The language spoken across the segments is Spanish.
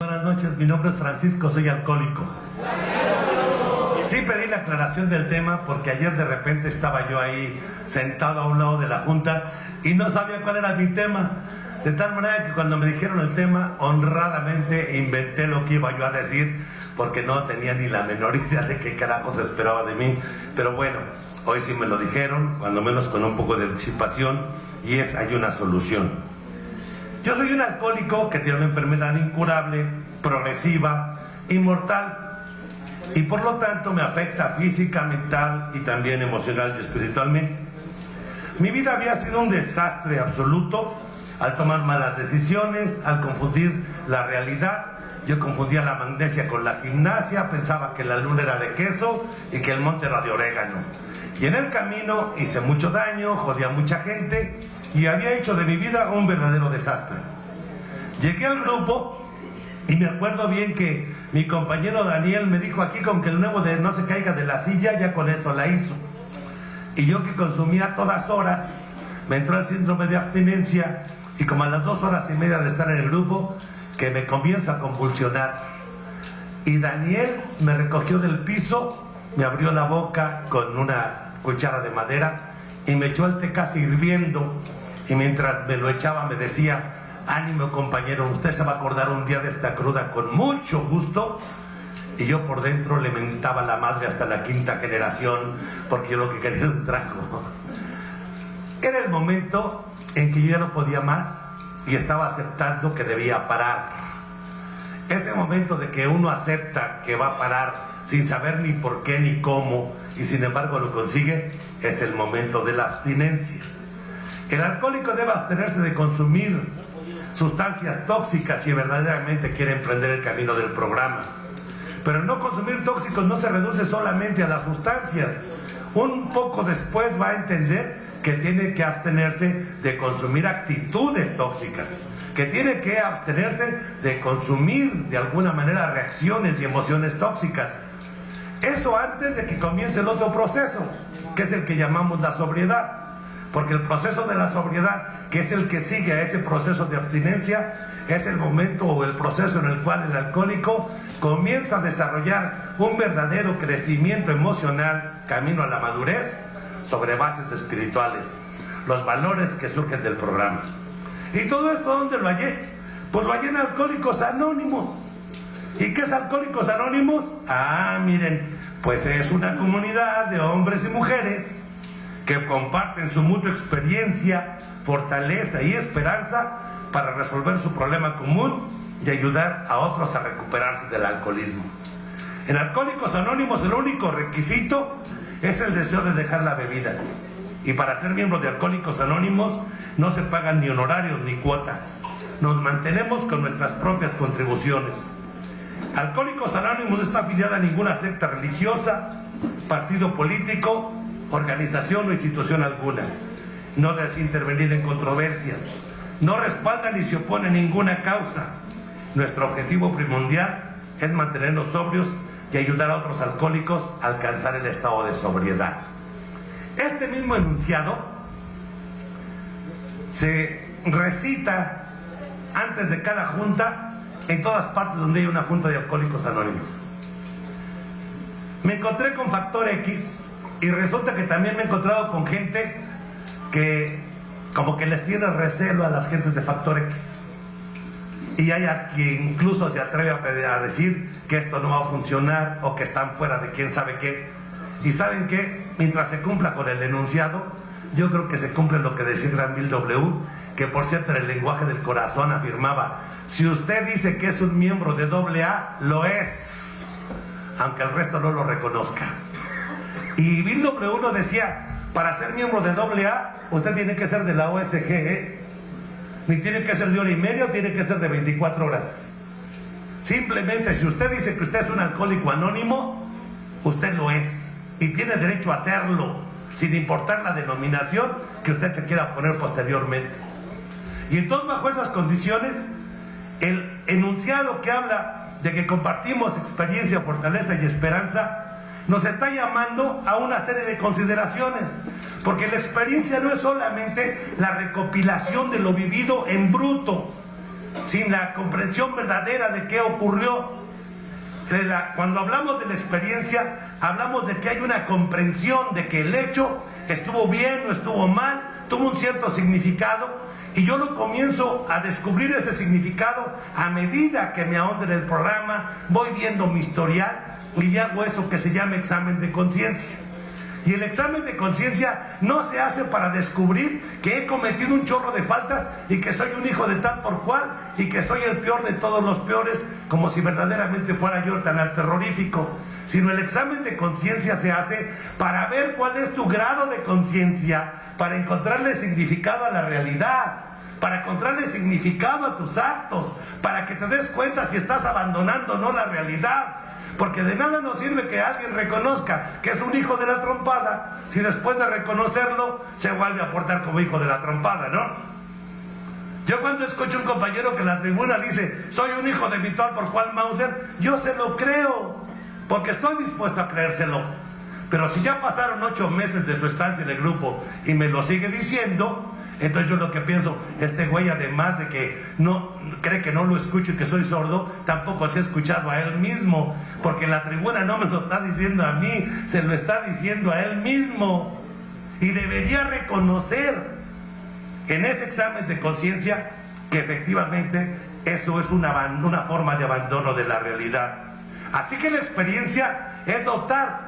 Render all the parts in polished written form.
buenas noches. Mi nombre es Francisco, soy alcohólico. Sí pedí la aclaración del tema porque ayer de repente estaba yo ahí sentado a un lado de la junta y no sabía cuál era mi tema. De tal manera que cuando me dijeron el tema, honradamente inventé lo que iba yo a decir porque no tenía ni la menor idea de qué carajo se esperaba de mí. Pero bueno, hoy sí me lo dijeron, cuando menos con un poco de anticipación, y hay una solución. Yo soy un alcohólico que tiene una enfermedad incurable, progresiva, inmortal, y por lo tanto me afecta física, mental y también emocional y espiritualmente. Mi vida había sido un desastre absoluto al tomar malas decisiones, al confundir la realidad. Yo confundía la magnesia con la gimnasia, pensaba que la luna era de queso y que el monte era de orégano. Y en el camino hice mucho daño, jodía a mucha gente y había hecho de mi vida un verdadero desastre. Llegué al grupo y me acuerdo bien que mi compañero Daniel me dijo: aquí con que el nuevo de no se caiga de la silla, ya con eso la hizo. Y yo, que consumía a todas horas, me entró el síndrome de abstinencia y como a las 2 horas y media de estar en el grupo, que me comienzo a convulsionar. Y Daniel me recogió del piso, me abrió la boca con una cuchara de madera y me echó el té casi hirviendo, y mientras me lo echaba me decía: ánimo compañero, usted se va a acordar un día de esta cruda con mucho gusto. Y yo por dentro le mentaba la madre hasta la 5ª generación, porque yo lo que quería era un trago. Era el momento en que yo ya no podía más y estaba aceptando que debía parar. Ese momento de que uno acepta que va a parar sin saber ni por qué ni cómo, y sin embargo lo consigue, es el momento de la abstinencia. El alcohólico debe abstenerse de consumir sustancias tóxicas si verdaderamente quiere emprender el camino del programa. Pero no consumir tóxicos no se reduce solamente a las sustancias. Un poco después va a entender que tiene que abstenerse de consumir actitudes tóxicas, que tiene que abstenerse de consumir de alguna manera reacciones y emociones tóxicas. Eso antes de que comience el otro proceso, que es el que llamamos la sobriedad. Porque el proceso de la sobriedad, que es el que sigue a ese proceso de abstinencia, es el momento o el proceso en el cual el alcohólico comienza a desarrollar un verdadero crecimiento emocional camino a la madurez sobre bases espirituales, los valores que surgen del programa. ¿Y todo esto dónde lo hallé? Pues lo hallé en Alcohólicos Anónimos. ¿Y qué es Alcohólicos Anónimos? Ah, miren, pues es una comunidad de hombres y mujeres que comparten su mutua experiencia, fortaleza y esperanza para resolver su problema común y ayudar a otros a recuperarse del alcoholismo. En Alcohólicos Anónimos el único requisito es el deseo de dejar la bebida. Y para ser miembro de Alcohólicos Anónimos no se pagan ni honorarios ni cuotas. Nos mantenemos con nuestras propias contribuciones. Alcohólicos Anónimos no está afiliada a ninguna secta religiosa, partido político, organización o institución alguna. No desea intervenir en controversias. No respalda ni se opone a ninguna causa. Nuestro objetivo primordial es mantenernos sobrios y ayudar a otros alcohólicos a alcanzar el estado de sobriedad. Este mismo enunciado se recita antes de cada junta en todas partes donde hay una junta de Alcohólicos Anónimos. Me encontré con Factor X y resulta que también me he encontrado con gente que como que les tiene recelo a las gentes de Factor X. Y hay a quien incluso se atreve a decir que esto no va a funcionar o que están fuera de quién sabe qué. Y ¿saben qué? Mientras se cumpla con el enunciado, yo creo que se cumple lo que decía Granville W., que por cierto en el lenguaje del corazón afirmaba: si usted dice que es un miembro de AA, lo es, aunque el resto no lo reconozca. Y Bill W. nos decía: para ser miembro de AA, usted tiene que ser de la OSG, ni tiene que ser de 1 hora y media o tiene que ser de 24 horas. Simplemente, si usted dice que usted es un alcohólico anónimo, usted lo es. Y tiene derecho a hacerlo, sin importar la denominación que usted se quiera poner posteriormente. Y entonces, bajo esas condiciones, el enunciado que habla de que compartimos experiencia, fortaleza y esperanza, nos está llamando a una serie de consideraciones. Porque la experiencia no es solamente la recopilación de lo vivido en bruto, sin la comprensión verdadera de qué ocurrió. Cuando hablamos de la experiencia, hablamos de que hay una comprensión de que el hecho estuvo bien o estuvo mal, tuvo un cierto significado, y yo lo comienzo a descubrir ese significado a medida que me ahondo en el programa, voy viendo mi historial y hago eso que se llama examen de conciencia. Y el examen de conciencia no se hace para descubrir que he cometido un chorro de faltas y que soy un hijo de tal por cual y que soy el peor de todos los peores, como si verdaderamente fuera yo tan terrorífico, sino el examen de conciencia se hace para ver cuál es tu grado de conciencia, para encontrarle significado a la realidad, para encontrarle significado a tus actos, para que te des cuenta si estás abandonando o no la realidad. Porque de nada nos sirve que alguien reconozca que es un hijo de la trompada si después de reconocerlo se vuelve a portar como hijo de la trompada, ¿no? Yo cuando escucho un compañero que en la tribuna dice soy un hijo de mi tal por cual Mauser, yo se lo creo, porque estoy dispuesto a creérselo. Pero si ya pasaron 8 meses de su estancia en el grupo y me lo sigue diciendo, entonces yo lo que pienso, este güey además de que no cree que no lo escucho y que soy sordo, tampoco se ha escuchado a él mismo, porque la tribuna no me lo está diciendo a mí, se lo está diciendo a él mismo. Y debería reconocer en ese examen de conciencia que efectivamente eso es una forma de abandono de la realidad. Así que la experiencia es dotar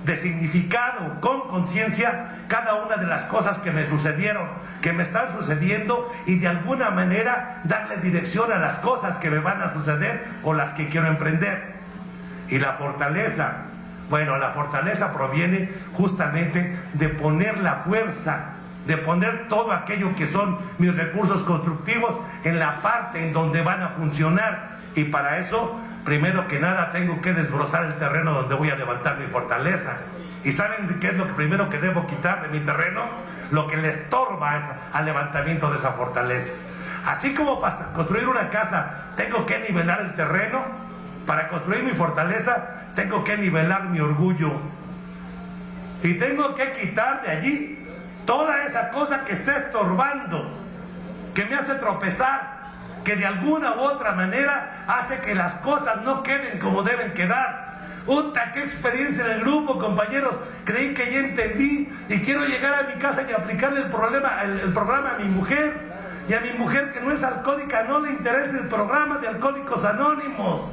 de significado con conciencia cada una de las cosas que me sucedieron, que me están sucediendo, y de alguna manera darle dirección a las cosas que me van a suceder o las que quiero emprender. Y la fortaleza, bueno, la fortaleza proviene justamente de poner la fuerza, de poner todo aquello que son mis recursos constructivos en la parte en donde van a funcionar. Y para eso, primero que nada, tengo que desbrozar el terreno donde voy a levantar mi fortaleza. ¿Y saben qué es lo primero que debo quitar de mi terreno? Lo que le estorba al levantamiento de esa fortaleza. Así como para construir una casa tengo que nivelar el terreno, para construir mi fortaleza tengo que nivelar mi orgullo. Y tengo que quitar de allí toda esa cosa que está estorbando, que me hace tropezar, que de alguna u otra manera hace que las cosas no queden como deben quedar. ¡Uta, qué experiencia en el grupo, compañeros! Creí que ya entendí y quiero llegar a mi casa y aplicarle el programa a mi mujer. Y a mi mujer, que no es alcohólica, no le interesa el programa de Alcohólicos Anónimos.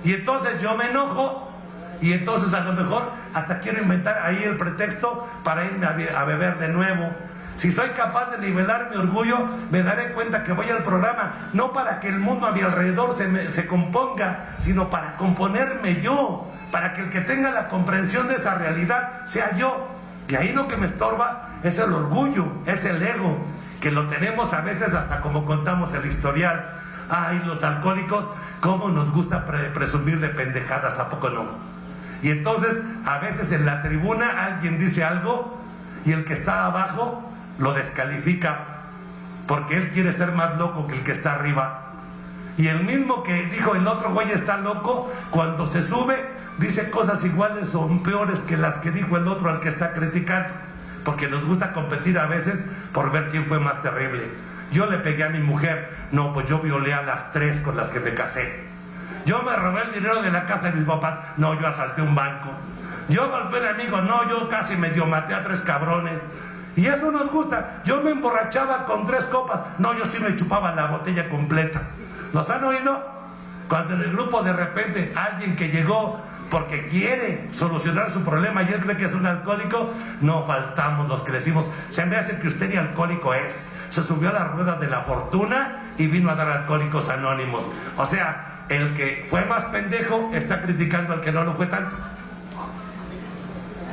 Y entonces yo me enojo, y entonces a lo mejor hasta quiero inventar ahí el pretexto para irme a beber de nuevo. Si soy capaz de nivelar mi orgullo, me daré cuenta que voy al programa no para que el mundo a mi alrededor se componga, sino para componerme yo, para que el que tenga la comprensión de esa realidad sea yo. Y ahí lo que me estorba es el orgullo, es el ego, que lo tenemos a veces hasta como contamos el historial. Ay, los alcohólicos, cómo nos gusta presumir de pendejadas, ¿a poco no? Y entonces a veces en la tribuna alguien dice algo y el que está abajo lo descalifica porque él quiere ser más loco que el que está arriba. Y el mismo que dijo el otro güey está loco, cuando se sube dice cosas iguales o peores que las que dijo el otro al que está criticando, porque nos gusta competir a veces por ver quién fue más terrible. Yo le pegué a mi mujer, no, pues yo violé a las 3 con las que me casé. Yo me robé el dinero de la casa de mis papás, no, yo asalté un banco. Yo golpeé a un amigo, no, yo casi medio maté a 3 cabrones. Y eso nos gusta. Yo me emborrachaba con 3 copas, no, yo sí me chupaba la botella completa. ¿Los han oído? Cuando en el grupo de repente alguien que llegó porque quiere solucionar su problema y él cree que es un alcohólico, no faltamos los que decimos, se me hace que usted ni alcohólico es. Se subió a la rueda de la fortuna y vino a dar Alcohólicos Anónimos. O sea, el que fue más pendejo está criticando al que no lo fue tanto.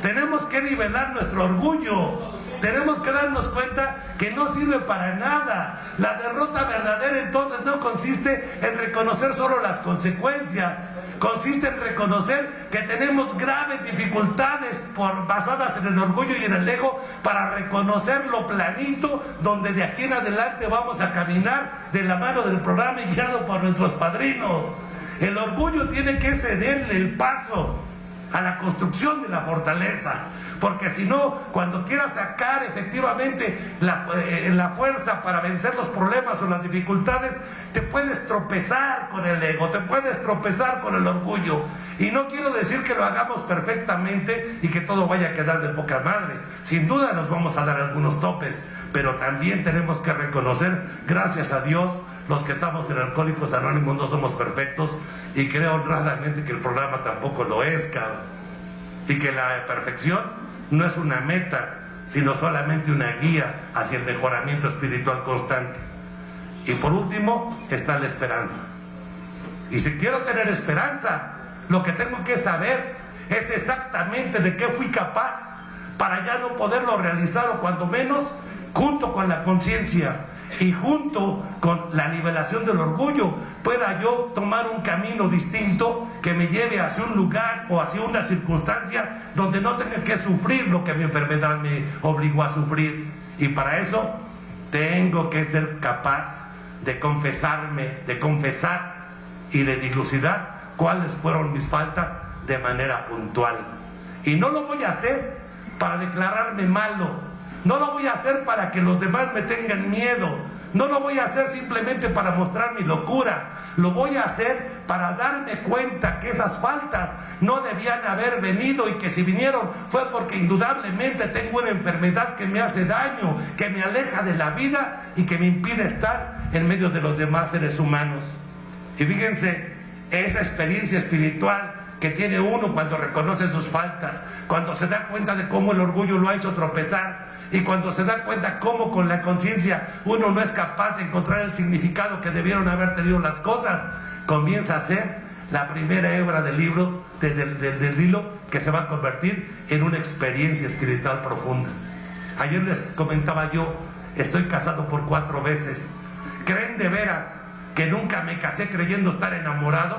Tenemos que nivelar nuestro orgullo. Tenemos que darnos cuenta que no sirve para nada. La derrota verdadera entonces no consiste en reconocer solo las consecuencias. Consiste en reconocer que tenemos graves dificultades basadas en el orgullo y en el ego para reconocer lo planito donde de aquí en adelante vamos a caminar de la mano del programa y guiado por nuestros padrinos. El orgullo tiene que cederle el paso a la construcción de la fortaleza. porque si no, cuando quieras sacar efectivamente la fuerza para vencer los problemas o las dificultades, te puedes tropezar con el ego, te puedes tropezar con el orgullo. Y no quiero decir que lo hagamos perfectamente y que todo vaya a quedar de poca madre. Sin duda nos vamos a dar algunos topes, pero también tenemos que reconocer, gracias a Dios, los que estamos en Alcohólicos Anónimos no somos perfectos, y creo honradamente que el programa tampoco lo es, cabrón. Y que la perfección no es una meta, sino solamente una guía hacia el mejoramiento espiritual constante. Y por último está la esperanza. Y si quiero tener esperanza, lo que tengo que saber es exactamente de qué fui capaz para ya no poderlo realizar, o cuando menos, junto con la conciencia y junto con la nivelación del orgullo, pueda yo tomar un camino distinto que me lleve hacia un lugar o hacia una circunstancia donde no tenga que sufrir lo que mi enfermedad me obligó a sufrir. Y para eso tengo que ser capaz de confesarme, de confesar y de dilucidar cuáles fueron mis faltas de manera puntual. Y no lo voy a hacer para declararme malo, no lo voy a hacer para que los demás me tengan miedo, no lo voy a hacer simplemente para mostrar mi locura, lo voy a hacer para darme cuenta que esas faltas no debían haber venido, y que si vinieron fue porque indudablemente tengo una enfermedad que me hace daño, que me aleja de la vida y que me impide estar en medio de los demás seres humanos. Y fíjense, esa experiencia espiritual que tiene uno cuando reconoce sus faltas, cuando se da cuenta de cómo el orgullo lo ha hecho tropezar, y cuando se da cuenta cómo con la conciencia uno no es capaz de encontrar el significado que debieron haber tenido las cosas, comienza a ser la primera hebra del libro, del hilo que se va a convertir en una experiencia espiritual profunda. Ayer les comentaba yo, estoy casado por 4 veces. ¿Creen de veras que nunca me casé creyendo estar enamorado?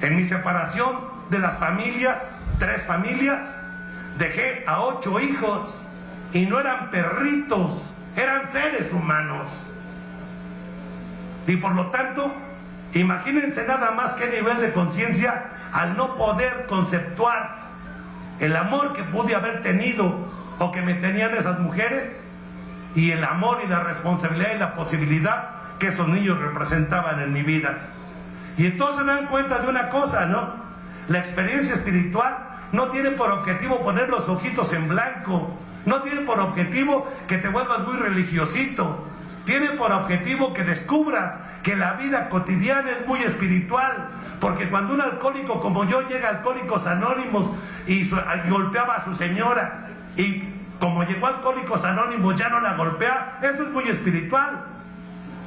En mi separación de las familias, 3 familias, dejé a 8 hijos, y no eran perritos, eran seres humanos. Y por lo tanto, imagínense nada más qué nivel de conciencia al no poder conceptuar el amor que pude haber tenido o que me tenían esas mujeres, y el amor y la responsabilidad y la posibilidad que esos niños representaban en mi vida. Y entonces se dan cuenta de una cosa, ¿no? La experiencia espiritual no tiene por objetivo poner los ojitos en blanco, no tiene por objetivo que te vuelvas muy religiosito, tiene por objetivo que descubras que la vida cotidiana es muy espiritual, porque cuando un alcohólico como yo llega a Alcohólicos Anónimos y golpeaba a su señora, y como llegó a Alcohólicos Anónimos ya no la golpea, eso es muy espiritual.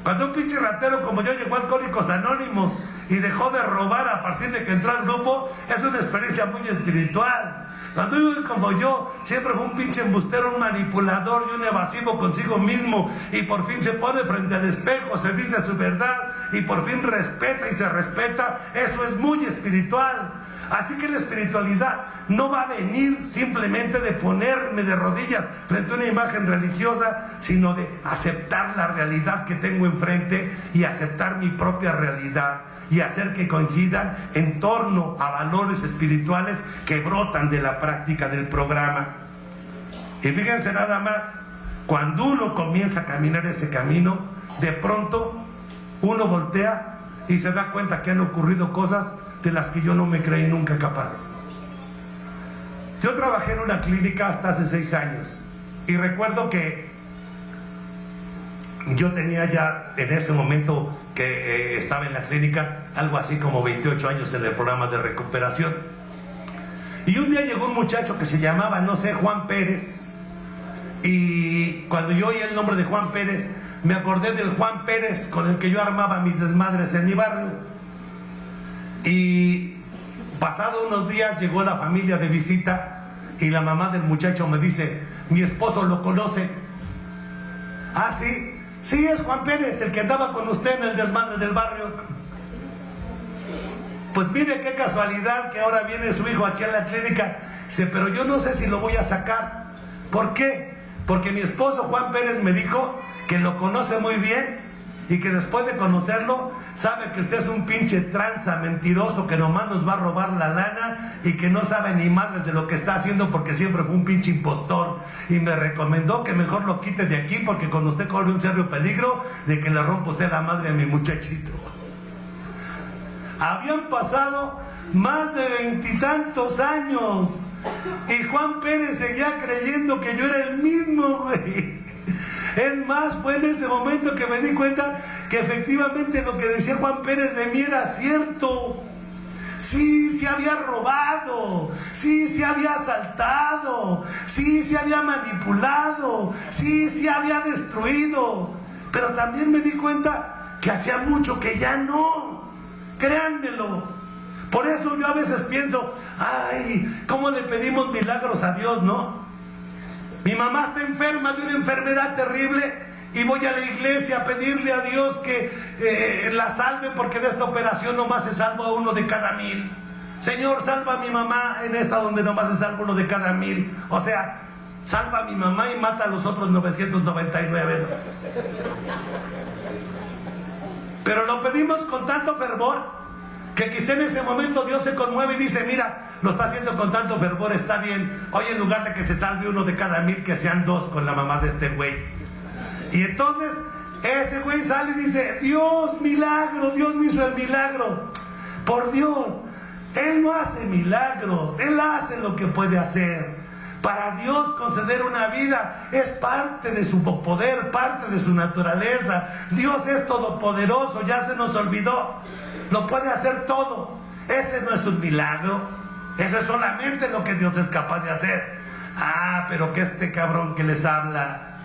Cuando un pinche ratero como yo llegó a Alcohólicos Anónimos y dejó de robar a partir de que entró al grupo, es una experiencia muy espiritual. Cuando uno como yo siempre fue un pinche embustero, un manipulador y un evasivo consigo mismo, y por fin se pone frente al espejo, se dice su verdad y por fin respeta y se respeta, eso es muy espiritual. Así que la espiritualidad no va a venir simplemente de ponerme de rodillas frente a una imagen religiosa, sino de aceptar la realidad que tengo enfrente y aceptar mi propia realidad y hacer que coincidan en torno a valores espirituales que brotan de la práctica del programa. Y fíjense nada más, cuando uno comienza a caminar ese camino, de pronto uno voltea y se da cuenta que han ocurrido cosas de las que yo no me creí nunca capaz. Yo trabajé en una clínica hasta hace 6 años y recuerdo que yo tenía ya en ese momento que estaba en la clínica algo así como 28 años en el programa de recuperación, y un día llegó un muchacho que se llamaba, no sé, Juan Pérez, y cuando yo oí el nombre de Juan Pérez me acordé del Juan Pérez con el que yo armaba mis desmadres en mi barrio. Y pasado unos días llegó la familia de visita y la mamá del muchacho me dice: mi esposo lo conoce. Ah, sí, sí, es Juan Pérez, el que andaba con usted en el desmadre del barrio. Pues mire qué casualidad que ahora viene su hijo aquí a la clínica. Dice, pero yo no sé si lo voy a sacar. ¿Por qué? Porque mi esposo Juan Pérez me dijo que lo conoce muy bien y que después de conocerlo sabe que usted es un pinche tranza mentiroso que nomás nos va a robar la lana y que no sabe ni madres de lo que está haciendo porque siempre fue un pinche impostor. Y me recomendó que mejor lo quite de aquí porque con usted corre un serio peligro de que le rompa usted la madre a mi muchachito. Habían pasado más de 20 y tantos años y Juan Pérez seguía creyendo que yo era el mismo, güey. Es más, fue en ese momento que me di cuenta que efectivamente lo que decía Juan Pérez de mí era cierto. Sí, se había robado, sí, se había asaltado, sí, se había manipulado, sí, se había destruido. Pero también me di cuenta que hacía mucho que ya no. Créanmelo. Por eso yo a veces pienso, ay, ¿cómo le pedimos milagros a Dios, no? Mi mamá está enferma de una enfermedad terrible y voy a la iglesia a pedirle a Dios que la salve porque de esta operación nomás se salva uno de cada 1000. Señor, salva a mi mamá en esta donde nomás se salva uno de cada 1000. O sea, salva a mi mamá y mata a los otros 999. Pero lo pedimos con tanto fervor que quizá en ese momento Dios se conmueve y dice, mira, lo está haciendo con tanto fervor, está bien. Hoy en lugar de que se salve uno de cada 1000, que sean 2 con la mamá de este güey. Y entonces ese güey sale y dice, Dios, milagro, Dios me hizo el milagro. Por Dios, Él no hace milagros, Él hace lo que puede hacer. Para Dios conceder una vida es parte de su poder, parte de su naturaleza. Dios es todopoderoso, ya se nos olvidó. Lo puede hacer todo. Ese no es un milagro. Eso es solamente lo que Dios es capaz de hacer. Ah, pero que este cabrón que les habla,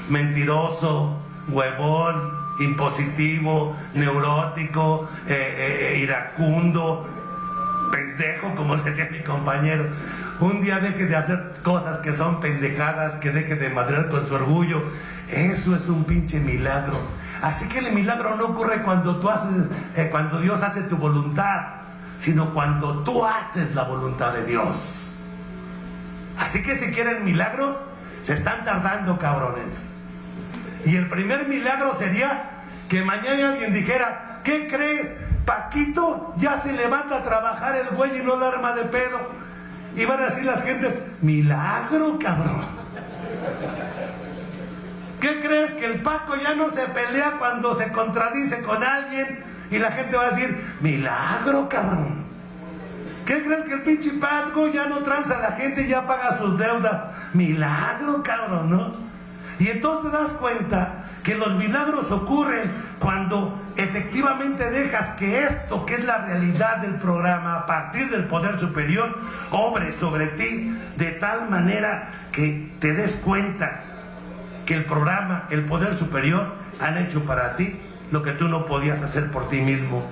mentiroso, huevón, impositivo, neurótico, iracundo, pendejo, como decía mi compañero, un día deje de hacer cosas que son pendejadas, que deje de madrear con su orgullo. Eso es un pinche milagro. Así que el milagro no ocurre cuando tú haces, cuando Dios hace tu voluntad, sino cuando tú haces la voluntad de Dios. Así que si quieren milagros, se están tardando, cabrones. Y el primer milagro sería que mañana alguien dijera, ¿qué crees? Paquito ya se levanta a trabajar el güey y no la arma de pedo. Y van a decir las gentes, milagro, cabrón. ¿Qué crees? Que el Paco ya no se pelea cuando se contradice con alguien y la gente va a decir, milagro, cabrón. ¿Qué crees? Que el pinche Paco ya no tranza a la gente y ya paga sus deudas. Milagro, cabrón, ¿no? Y entonces te das cuenta que los milagros ocurren cuando efectivamente dejas que esto, que es la realidad del programa, a partir del poder superior, obre sobre ti de tal manera que te des cuenta que el programa, el poder superior, han hecho para ti lo que tú no podías hacer por ti mismo.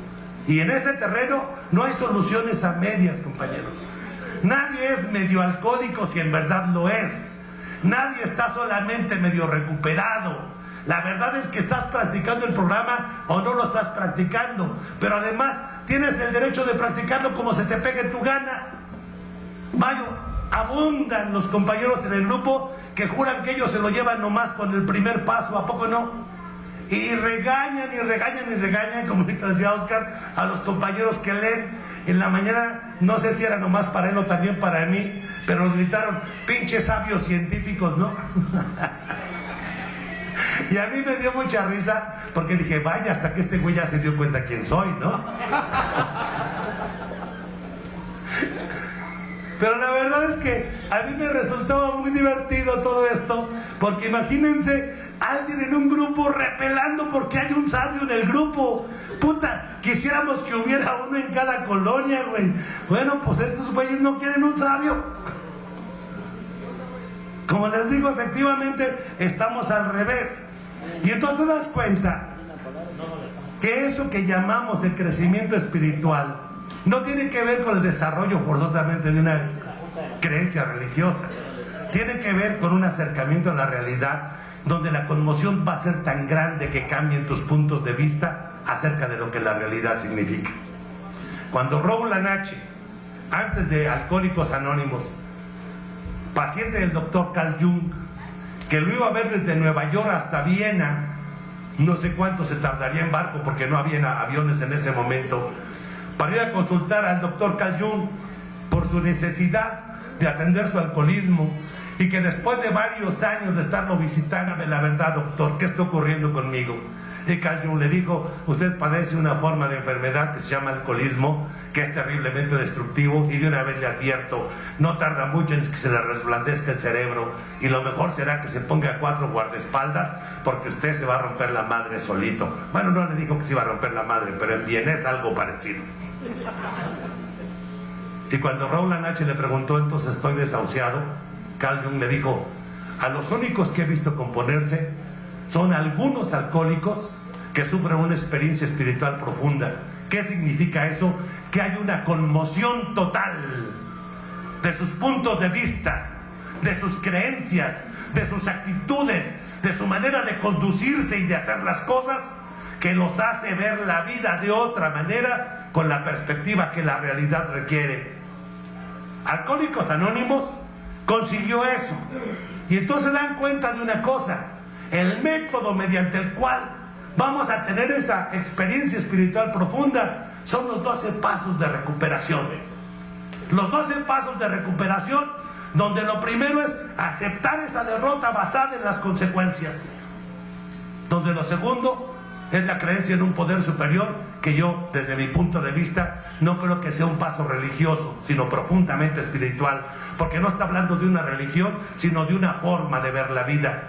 Y en ese terreno no hay soluciones a medias, compañeros. Nadie es medio alcohólico si en verdad lo es. Nadie está solamente medio recuperado. La verdad es que estás practicando el programa o no lo estás practicando. Pero además tienes el derecho de practicarlo como se te pegue tu gana. Mayo, abundan los compañeros en el grupo que juran que ellos se lo llevan nomás con el primer paso, ¿a poco no? Y regañan y regañan y regañan, como decía Oscar, a los compañeros que leen. En la mañana, no sé si era nomás para él o también para mí, pero nos gritaron, pinches sabios científicos, ¿no? Y a mí me dio mucha risa, porque dije, vaya, hasta que este güey ya se dio cuenta quién soy, ¿no? Pero la verdad es que a mí me resultaba muy divertido todo esto, porque imagínense alguien en un grupo repelando porque hay un sabio en el grupo. Puta, quisiéramos que hubiera uno en cada colonia, güey. Bueno, pues estos güeyes no quieren un sabio. Como les digo, efectivamente estamos al revés. Y entonces te das cuenta que eso que llamamos el crecimiento espiritual no tiene que ver con el desarrollo forzosamente de una creencia religiosa. Tiene que ver con un acercamiento a la realidad, donde la conmoción va a ser tan grande que cambien tus puntos de vista acerca de lo que la realidad significa. Cuando Rowland H., antes de Alcohólicos Anónimos, paciente del doctor Carl Jung, que lo iba a ver desde Nueva York hasta Viena, no sé cuánto se tardaría en barco porque no había aviones en ese momento, para ir a consultar al doctor Carl Jung por su necesidad de atender su alcoholismo, y que después de varios años de estarlo visitando, la verdad, doctor, ¿qué está ocurriendo conmigo? Y Carl Jung le dijo: usted padece una forma de enfermedad que se llama alcoholismo, que es terriblemente destructivo, y de una vez le advierto, no tarda mucho en que se le resplandezca el cerebro, y lo mejor será que se ponga 4 guardaespaldas, porque usted se va a romper la madre solito. Bueno, no le dijo que se iba a romper la madre, pero en bien es algo parecido. Y cuando Rowland H. le preguntó: entonces estoy desahuciado, Carl Jung le dijo: a los únicos que he visto componerse son algunos alcohólicos que sufren una experiencia espiritual profunda. ¿Qué significa eso? Que hay una conmoción total de sus puntos de vista, de sus creencias, de sus actitudes, de su manera de conducirse y de hacer las cosas, que los hace ver la vida de otra manera, con la perspectiva que la realidad requiere. Alcohólicos Anónimos consiguió eso, y entonces dan cuenta de una cosa: el método mediante el cual vamos a tener esa experiencia espiritual profunda son los 12 pasos de recuperación. Los 12 pasos de recuperación, donde lo primero es aceptar esa derrota basada en las consecuencias, donde lo segundo es la creencia en un poder superior, que yo, desde mi punto de vista, no creo que sea un paso religioso, sino profundamente espiritual, porque no está hablando de una religión, sino de una forma de ver la vida.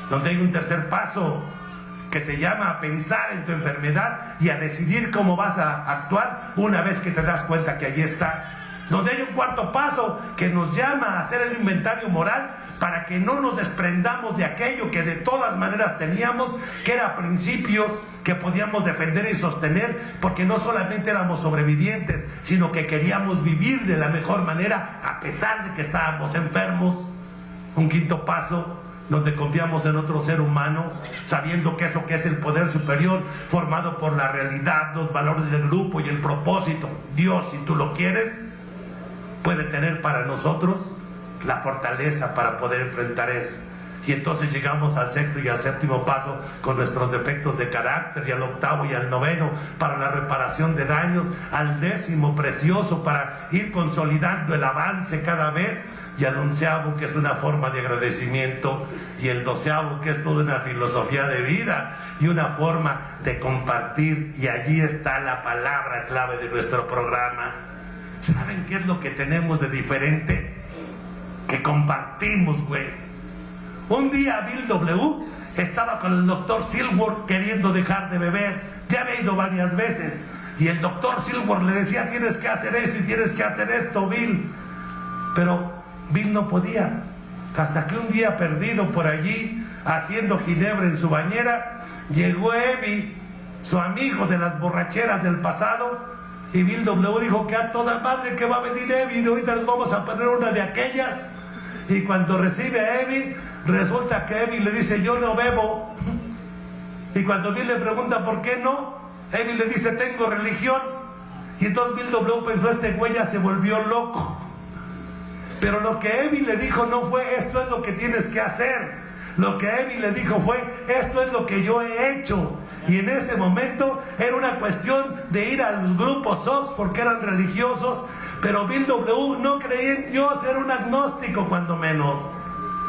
Donde hay un tercer paso que te llama a pensar en tu enfermedad y a decidir cómo vas a actuar una vez que te das cuenta que allí está. Donde hay un cuarto paso que nos llama a hacer el inventario moral, para que no nos desprendamos de aquello que de todas maneras teníamos, que eran principios que podíamos defender y sostener, porque no solamente éramos sobrevivientes, sino que queríamos vivir de la mejor manera a pesar de que estábamos enfermos. Un quinto paso, donde confiamos en otro ser humano, sabiendo que eso que es el poder superior, formado por la realidad, los valores del grupo y el propósito, Dios, si tú lo quieres, puede tener para nosotros la fortaleza para poder enfrentar eso. Y entonces llegamos al sexto y al séptimo paso con nuestros defectos de carácter, y al octavo y al noveno para la reparación de daños, al décimo precioso para ir consolidando el avance cada vez, y al onceavo, que es una forma de agradecimiento, y el doceavo, que es toda una filosofía de vida y una forma de compartir. Y allí está la palabra clave de nuestro programa. ¿Saben qué es lo que tenemos de diferente? Que compartimos, güey. Un día Bill W. estaba con el doctor Silver queriendo dejar de beber. Ya había ido varias veces, y el doctor Silver le decía: tienes que hacer esto y tienes que hacer esto, Bill. Pero Bill no podía, hasta que un día, perdido por allí haciendo ginebra en su bañera, llegó Evi, su amigo de las borracheras del pasado, y Bill W. dijo: que a toda madre que va a venir Evi, ahorita nos vamos a poner una de aquellas. Y cuando recibe a Evi, resulta que Evi le dice: yo no bebo. Y cuando Bill le pregunta por qué no, Evi le dice: tengo religión. Y entonces Bill W. pensó: este güey ya se volvió loco. Pero lo que Evi le dijo no fue: esto es lo que tienes que hacer. Lo que Evi le dijo fue: esto es lo que yo he hecho. Y en ese momento era una cuestión de ir a los grupos SOS porque eran religiosos, pero Bill W. no creía en Dios, era un agnóstico cuando menos.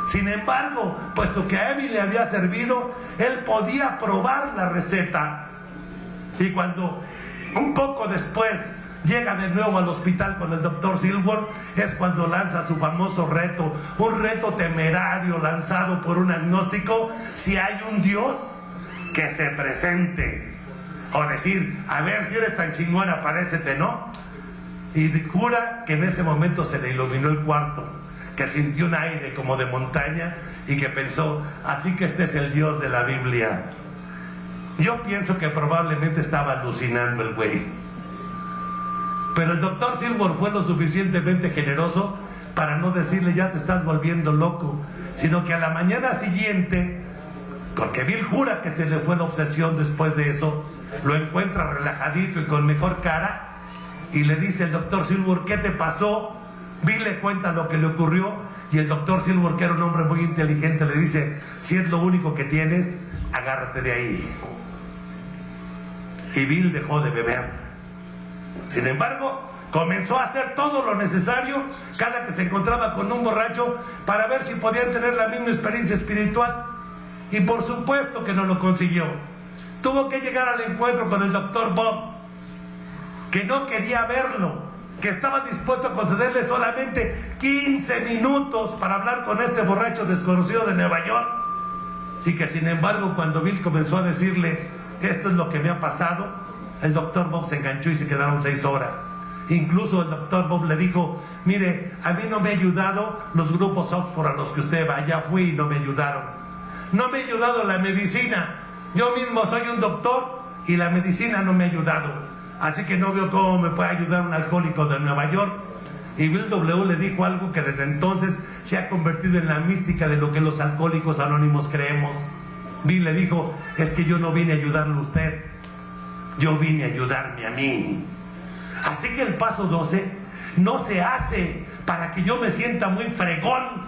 Sin embargo, puesto que a Evi le había servido, él podía probar la receta. Y cuando un poco después llega de nuevo al hospital con el doctor Silver, es cuando lanza su famoso reto, un reto temerario lanzado por un agnóstico: si hay un Dios, que se presente. O decir: a ver, si eres tan chingón, aparécete, ¿no? Y jura que en ese momento se le iluminó el cuarto, que sintió un aire como de montaña, y que pensó: así que este es el Dios de la Biblia. Yo pienso que probablemente estaba alucinando el güey. Pero el doctor Silver fue lo suficientemente generoso para no decirle: ya te estás volviendo loco, sino que a la mañana siguiente, porque Bill jura que se le fue la obsesión después de eso, lo encuentra relajadito y con mejor cara, y le dice el doctor Silver: ¿qué te pasó? Bill le cuenta lo que le ocurrió, y el doctor Silver, que era un hombre muy inteligente, le dice: si es lo único que tienes, agárrate de ahí. Y Bill dejó de beber. Sin embargo, comenzó a hacer todo lo necesario cada que se encontraba con un borracho para ver si podían tener la misma experiencia espiritual. Y por supuesto que no lo consiguió. Tuvo que llegar al encuentro con el Dr. Bob, que no quería verlo, que estaba dispuesto a concederle solamente 15 minutos para hablar con este borracho desconocido de Nueva York. Y que sin embargo, cuando Bill comenzó a decirle, esto es lo que me ha pasado, el Dr. Bob se enganchó y se quedaron 6 horas. Incluso el Dr. Bob le dijo, mire, a mí no me ha ayudado los grupos Oxford a los que usted va, ya fui y no me ayudaron. No me ha ayudado la medicina. Yo mismo soy un doctor y la medicina no me ha ayudado. Así que no veo cómo me puede ayudar un alcohólico de Nueva York. Y Bill W. le dijo algo que desde entonces se ha convertido en la mística de lo que los alcohólicos anónimos creemos. Bill le dijo, es que yo no vine a ayudarle a usted, yo vine a ayudarme a mí. Así que el paso 12 no se hace para que yo me sienta muy fregón.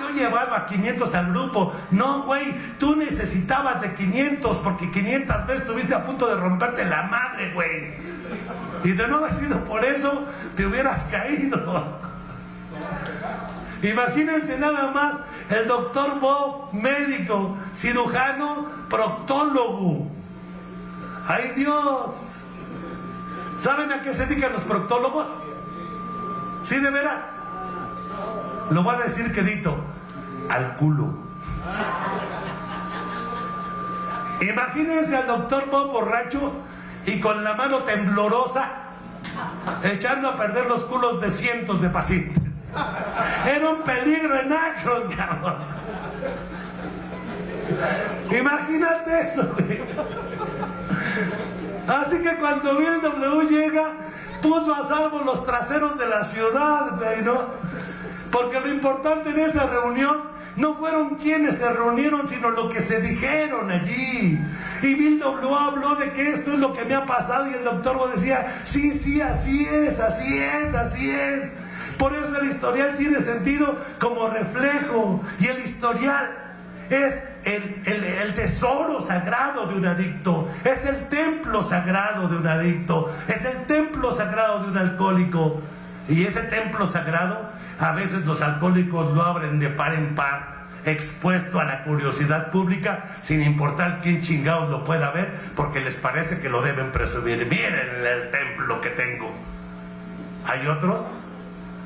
Yo llevaba a 500 al grupo. No, güey, tú necesitabas de 500 porque 500 veces estuviste a punto de romperte la madre, güey. Y de no haber sido por eso, te hubieras caído. Imagínense nada más, el Dr. Bob, médico, cirujano, proctólogo. ¡Ay, Dios! ¿Saben a qué se dedican los proctólogos? ¿Sí, de veras? Lo voy a decir quedito, al culo. Imagínense al Dr. Bob borracho y con la mano temblorosa echando a perder los culos de cientos de pacientes. Era un peligro en Akron, cabrón. Imagínate eso, güey. Así que cuando Bill W. llega, puso a salvo los traseros de la ciudad, güey, ¿no? Porque lo importante en esa reunión no fueron quienes se reunieron, sino lo que se dijeron allí. Y Bill W. habló de que esto es lo que me ha pasado, y el doctor Bo decía, sí, sí, así es, así es, así es. Por eso el historial tiene sentido como reflejo, y el historial es el tesoro sagrado de un adicto, es el templo sagrado de un adicto, es el templo sagrado de un alcohólico. Y ese templo sagrado, a veces los alcohólicos lo abren de par en par, expuesto a la curiosidad pública, sin importar quién chingados lo pueda ver, porque les parece que lo deben presumir. Miren el templo que tengo. Hay otros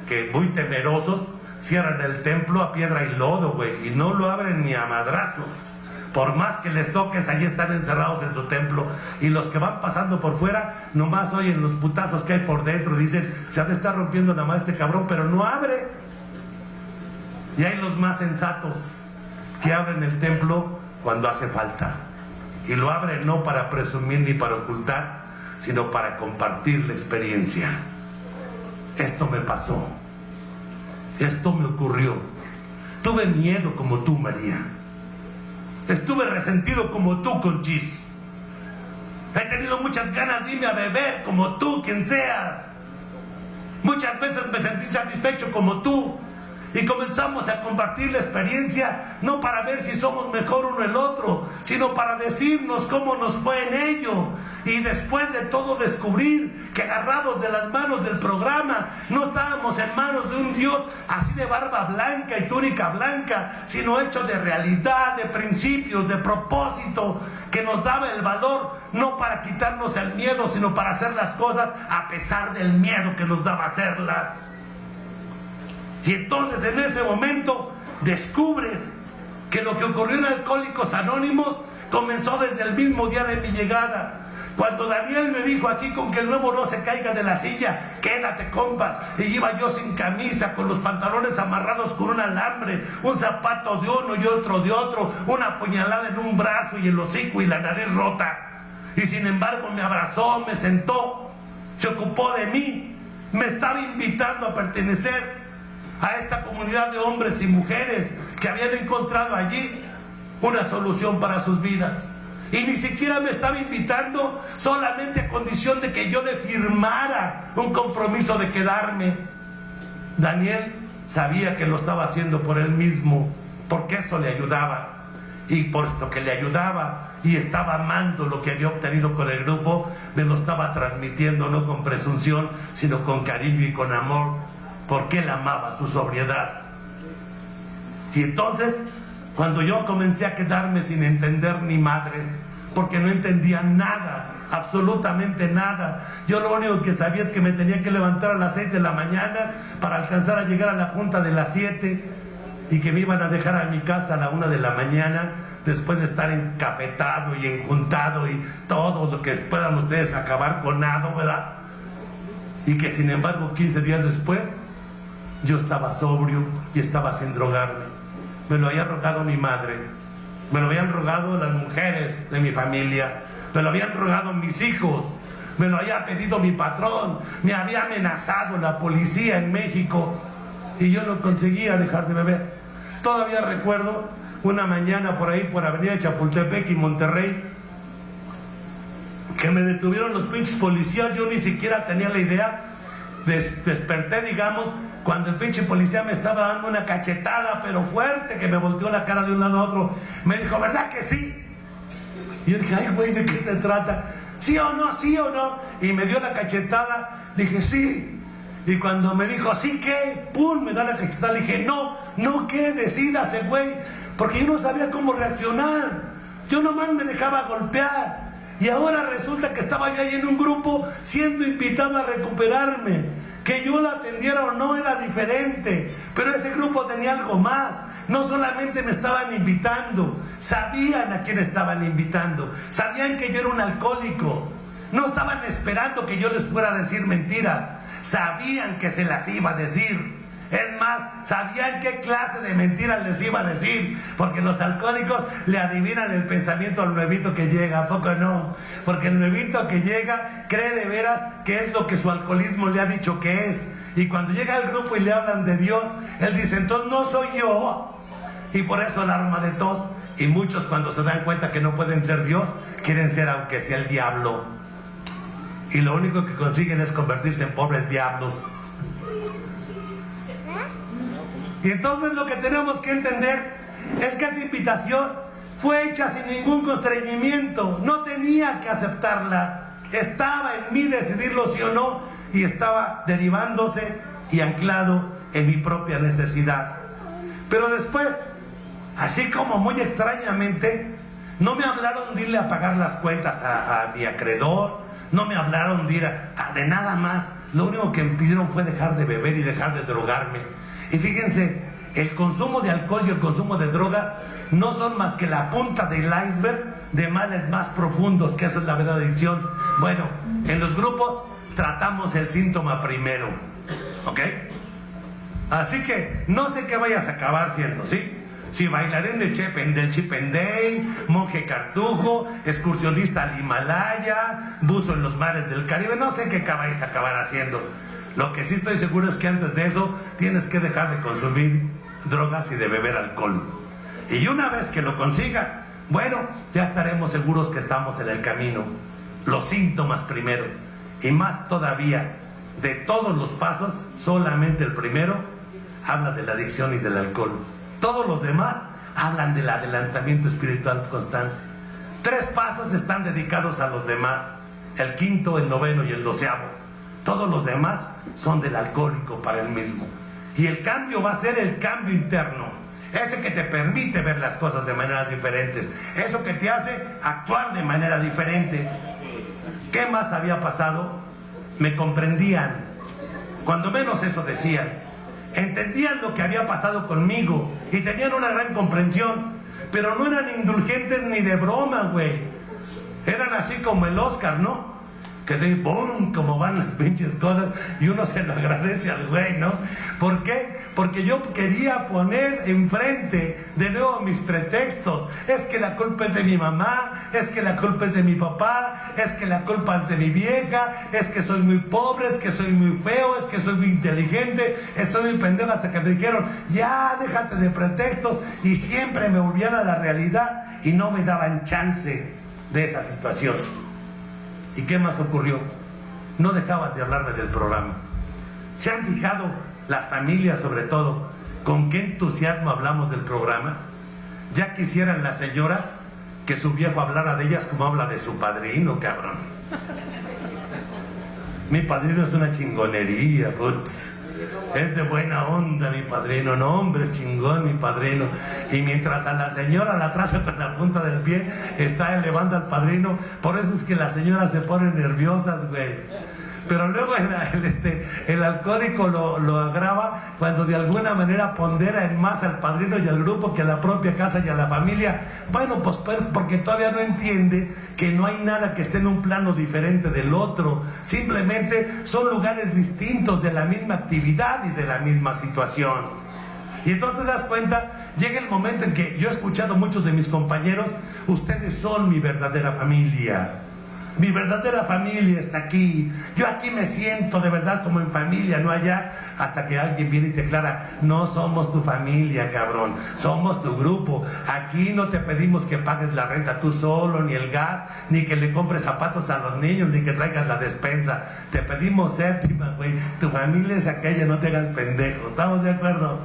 que, muy temerosos, cierran el templo a piedra y lodo, güey, y no lo abren ni a madrazos. Por más que les toques, allí están encerrados en su templo. Y los que van pasando por fuera, nomás oyen los putazos que hay por dentro. Dicen, se ha de estar rompiendo nada más este cabrón, pero no abre. Y hay los más sensatos que abren el templo cuando hace falta. Y lo abren no para presumir ni para ocultar, sino para compartir la experiencia. Esto me pasó. Esto me ocurrió. Tuve miedo como tú, María. Estuve resentido como tú, Conchis. He tenido muchas ganas de irme a beber como tú, quien seas. Muchas veces me sentí satisfecho como tú. Y comenzamos a compartir la experiencia, no para ver si somos mejor uno el otro, sino para decirnos cómo nos fue en ello. Y después de todo descubrir que, agarrados de las manos del programa, no estábamos en manos de un Dios así de barba blanca y túnica blanca, sino hecho de realidad, de principios, de propósito, que nos daba el valor, no para quitarnos el miedo, sino para hacer las cosas a pesar del miedo que nos daba hacerlas. Y entonces en ese momento descubres que lo que ocurrió en Alcohólicos Anónimos comenzó desde el mismo día de mi llegada. Cuando Daniel me dijo, aquí con que el nuevo no se caiga de la silla, quédate, compas. Y iba yo sin camisa, con los pantalones amarrados con un alambre, un zapato de uno y otro de otro, una puñalada en un brazo y el hocico y la nariz rota. Y sin embargo me abrazó, me sentó, se ocupó de mí, me estaba invitando a pertenecer a esta comunidad de hombres y mujeres que habían encontrado allí una solución para sus vidas. Y ni siquiera me estaba invitando solamente a condición de que yo le firmara un compromiso de quedarme. Daniel sabía que lo estaba haciendo por él mismo, porque eso le ayudaba. Y puesto que le ayudaba, y estaba amando lo que había obtenido con el grupo, me lo estaba transmitiendo no con presunción, sino con cariño y con amor, porque él amaba su sobriedad. Y entonces, cuando yo comencé a quedarme sin entender ni madres, porque no entendía nada, absolutamente nada, yo lo único que sabía es que me tenía que levantar a las 6 de la mañana para alcanzar a llegar a la junta de las 7, y que me iban a dejar a mi casa a la 1 de la mañana, después de estar encafetado y enjuntado y todo lo que puedan ustedes acabar con nada, ¿verdad? Y que sin embargo 15 días después yo estaba sobrio y estaba sin drogarme. Me lo había rogado mi madre, me lo habían rogado las mujeres de mi familia, me lo habían rogado mis hijos, me lo había pedido mi patrón, me había amenazado la policía en México, y yo no conseguía dejar de beber. Todavía recuerdo una mañana por ahí, por Avenida Chapultepec y Monterrey, que me detuvieron los pinches policías. Yo ni siquiera tenía la idea, desperté, digamos, cuando el pinche policía me estaba dando una cachetada, pero fuerte, que me volteó la cara de un lado a otro. Me dijo, ¿verdad que sí? Y yo dije, ay, güey, ¿de qué se trata? ¿Sí o no? ¿Sí o no? Y me dio la cachetada. Dije, sí. Y cuando me dijo, ¿sí qué? ¡Pum! Me da la cachetada. Le dije, no, ¿qué? Decídase, güey. Porque yo no sabía cómo reaccionar. Yo nomás me dejaba golpear. Y ahora resulta que estaba yo ahí en un grupo siendo invitado a recuperarme. Que yo la atendiera o no era diferente. Pero ese grupo tenía algo más. No solamente me estaban invitando, sabían a quién estaban invitando. Sabían que yo era un alcohólico. No estaban esperando que yo les fuera a decir mentiras. Sabían que se las iba a decir. Es más, sabían qué clase de mentiras les iba a decir, porque los alcohólicos le adivinan el pensamiento al nuevito que llega, ¿a poco no? Porque el nuevito que llega cree de veras que es lo que su alcoholismo le ha dicho que es, y cuando llega al grupo y le hablan de Dios, él dice, entonces no soy yo, y por eso el arma de tos. Y muchos, cuando se dan cuenta que no pueden ser Dios, quieren ser aunque sea el diablo, y lo único que consiguen es convertirse en pobres diablos. Y entonces lo que tenemos que entender es que esa invitación fue hecha sin ningún constreñimiento. No tenía que aceptarla. Estaba en mí decidirlo sí o no, y estaba derivándose y anclado en mi propia necesidad. Pero después, así como muy extrañamente, no me hablaron de irle a pagar las cuentas a mi acreedor, no me hablaron de ir de nada más. Lo único que me pidieron fue dejar de beber y dejar de drogarme. Y fíjense, el consumo de alcohol y el consumo de drogas no son más que la punta del iceberg de males más profundos, que esa es la verdadera adicción. Bueno, en los grupos tratamos el síntoma primero, ¿ok? Así que no sé qué vayas a acabar siendo, ¿sí? Si bailarín del Chip and Day, monje cartujo, excursionista al Himalaya, buzo en los mares del Caribe, no sé qué vais a acabar haciendo. Lo que sí estoy seguro es que antes de eso tienes que dejar de consumir drogas y de beber alcohol. Y una vez que lo consigas, bueno, ya estaremos seguros que estamos en el camino. Los síntomas primeros, y más todavía, de todos los pasos, solamente el primero habla de la adicción y del alcohol. Todos los demás hablan del adelantamiento espiritual constante. 3 pasos están dedicados a los demás: el quinto, el noveno y el 12º. Todos los demás son del alcohólico para él mismo. Y el cambio va a ser el cambio interno. Ese que te permite ver las cosas de maneras diferentes. Eso que te hace actuar de manera diferente. ¿Qué más había pasado? Me comprendían. Cuando menos eso decían. Entendían lo que había pasado conmigo y tenían una gran comprensión. Pero no eran indulgentes ni de broma, güey. Eran así como el Oscar, ¿no? Que de ¡bum! Como van las pinches cosas, y uno se lo agradece al güey, ¿no? ¿Por qué? Porque yo quería poner enfrente de nuevo mis pretextos. Es que la culpa es de mi mamá, es que la culpa es de mi papá, es que la culpa es de mi vieja, es que soy muy pobre, es que soy muy feo, es que soy muy inteligente, estoy muy pendejo, hasta que me dijeron, ya, déjate de pretextos, y siempre me volvían a la realidad y no me daban chance de esa situación. ¿Y qué más ocurrió? No dejaban de hablarme del programa. ¿Se han fijado, las familias sobre todo, con qué entusiasmo hablamos del programa? Ya quisieran las señoras que su viejo hablara de ellas como habla de su padrino, cabrón. Mi padrino es una chingonería, putz. Es de buena onda mi padrino, no hombre, es chingón mi padrino. Y mientras a la señora la trata con la punta del pie, está elevando al padrino. Por eso es que las señoras se ponen nerviosas, güey. Pero luego el alcohólico lo agrava cuando de alguna manera pondera en más al padrino y al grupo que a la propia casa y a la familia. Bueno, pues porque todavía no entiende que no hay nada que esté en un plano diferente del otro. Simplemente son lugares distintos de la misma actividad y de la misma situación. Y entonces te das cuenta, llega el momento en que yo he escuchado a muchos de mis compañeros: ustedes son mi verdadera familia. Mi verdadera familia está aquí. Yo aquí me siento de verdad como en familia, no allá. Hasta que alguien viene y te aclara: no somos tu familia, cabrón, somos tu grupo. Aquí no te pedimos que pagues la renta tú solo, ni el gas, ni que le compres zapatos a los niños, ni que traigas la despensa. Te pedimos séptima, güey. Tu familia es aquella, no te hagas pendejo. ¿Estamos de acuerdo?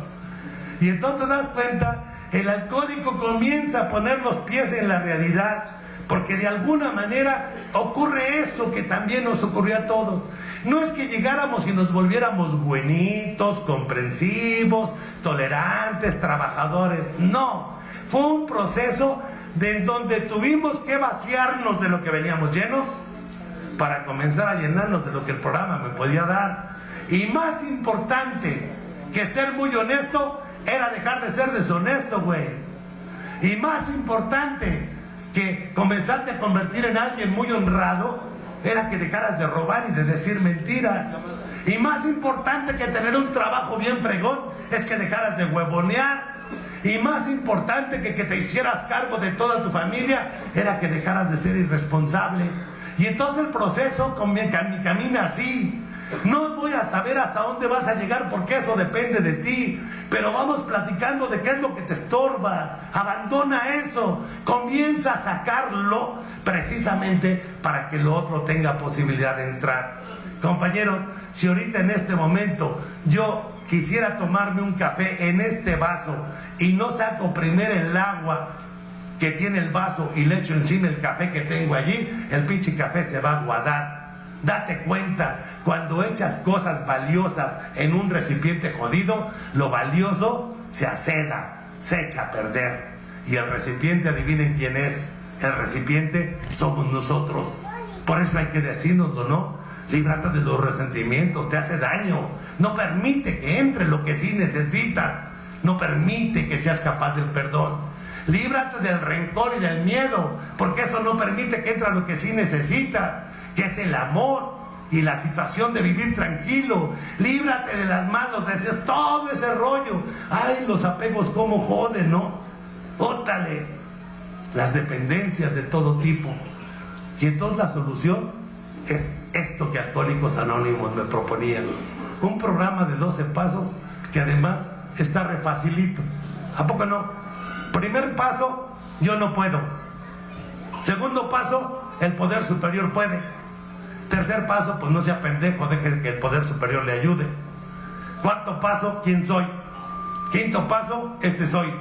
Y entonces te das cuenta, el alcohólico comienza a poner los pies en la realidad, porque de alguna manera ocurre eso que también nos ocurrió a todos. No es que llegáramos y nos volviéramos buenitos, comprensivos, tolerantes, trabajadores. No, fue un proceso en donde tuvimos que vaciarnos de lo que veníamos llenos para comenzar a llenarnos de lo que el programa me podía dar. Y más importante que ser muy honesto era dejar de ser deshonesto, güey. Y más importante que comenzarte a convertir en alguien muy honrado era que dejaras de robar y de decir mentiras. Y más importante que tener un trabajo bien fregón es que dejaras de huevonear. Y más importante que te hicieras cargo de toda tu familia era que dejaras de ser irresponsable. Y entonces el proceso camina así. No voy a saber hasta dónde vas a llegar porque eso depende de ti, pero vamos platicando de qué es lo que te estorba. Abandona eso, comienza a sacarlo precisamente para que lo otro tenga posibilidad de entrar. Compañeros, si ahorita en este momento yo quisiera tomarme un café en este vaso y no saco primero el agua que tiene el vaso y le echo encima el café que tengo allí, el pinche café se va a aguadar. Date cuenta, cuando echas cosas valiosas en un recipiente jodido, lo valioso se aceda, se echa a perder. Y el recipiente, adivinen quién es. El recipiente somos nosotros. Por eso hay que decírnoslo, ¿no? Líbrate de los resentimientos, te hace daño. No permite que entre lo que sí necesitas. No permite que seas capaz del perdón. Líbrate del rencor y del miedo, porque eso no permite que entre lo que sí necesitas, que es el amor y la situación de vivir tranquilo. Líbrate de las manos, de decir todo ese rollo. Ay, los apegos cómo joden, ¿no? Ótale, las dependencias de todo tipo. Y entonces la solución es esto que Alcohólicos Anónimos me proponían: un programa de 12 pasos que además está re facilito. ¿A poco no? Primer paso, yo no puedo. Segundo paso, el poder superior puede. Tercer paso, pues no sea pendejo, deje que el poder superior le ayude. Cuarto paso, ¿quién soy? Quinto paso, este soy.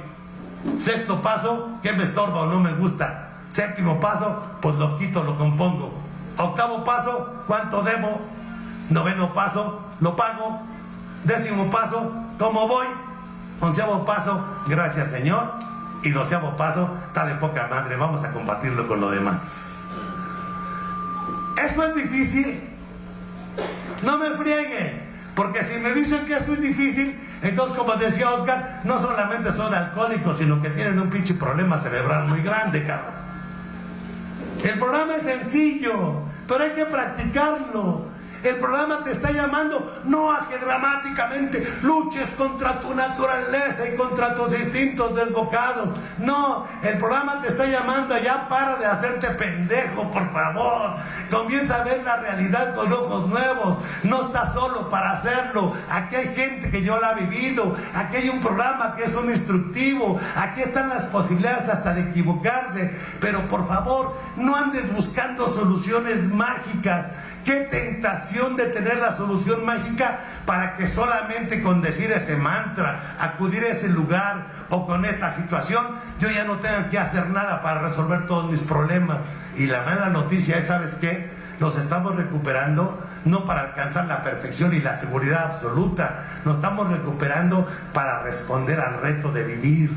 Sexto paso, ¿qué me estorba o no me gusta? Séptimo paso, pues lo quito, lo compongo. Octavo paso, ¿cuánto debo? Noveno paso, lo pago. Décimo paso, ¿cómo voy? Onceavo paso, gracias Señor. Y doceavo paso, está de poca madre, vamos a compartirlo con lo demás. ¿Eso es difícil? No me friegue, porque si me dicen que eso es difícil, entonces, como decía Oscar, no solamente son alcohólicos, sino que tienen un pinche problema cerebral muy grande, cabrón. El programa es sencillo, pero hay que practicarlo. El programa te está llamando no a que dramáticamente luches contra tu naturaleza y contra tus instintos desbocados. No, el programa te está llamando a ya para de hacerte pendejo, por favor. Comienza a ver la realidad con ojos nuevos. No estás solo para hacerlo. Aquí hay gente que yo la ha vivido. Aquí hay un programa que es un instructivo. Aquí están las posibilidades hasta de equivocarse. Pero por favor, no andes buscando soluciones mágicas Qué tentación de tener la solución mágica para que solamente con decir ese mantra, acudir a ese lugar o con esta situación, yo ya no tenga que hacer nada para resolver todos mis problemas. Y la mala noticia es, ¿sabes qué? Nos estamos recuperando no para alcanzar la perfección y la seguridad absoluta, nos estamos recuperando para responder al reto de vivir,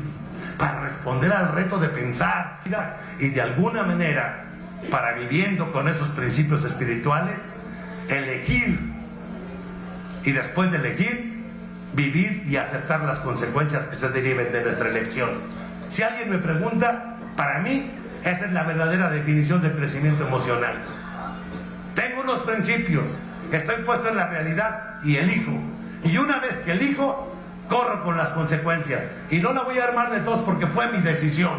para responder al reto de pensar y de alguna manera, para viviendo con esos principios espirituales, elegir y después de elegir, vivir y aceptar las consecuencias que se deriven de nuestra elección. Si alguien me pregunta, para mí esa es la verdadera definición de crecimiento emocional. Tengo unos principios, estoy puesto en la realidad y elijo, y una vez que elijo, corro con las consecuencias y no la voy a armar de todos porque fue mi decisión.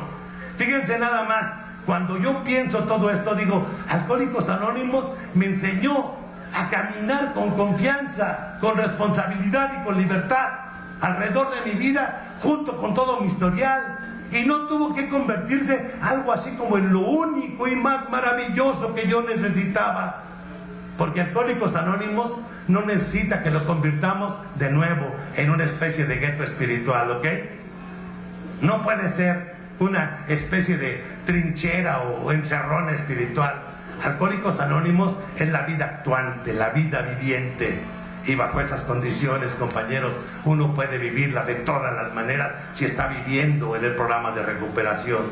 Fíjense nada más, cuando yo pienso todo esto, digo, Alcohólicos Anónimos me enseñó a caminar con confianza, con responsabilidad y con libertad alrededor de mi vida, junto con todo mi historial, y no tuvo que convertirse algo así como en lo único y más maravilloso que yo necesitaba, porque Alcohólicos Anónimos no necesita que lo convirtamos de nuevo en una especie de gueto espiritual, ¿ok? No puede ser una especie de trinchera o encerrona espiritual. Alcohólicos Anónimos es la vida actuante, la vida viviente, y bajo esas condiciones, compañeros, uno puede vivirla de todas las maneras si está viviendo en el programa de recuperación.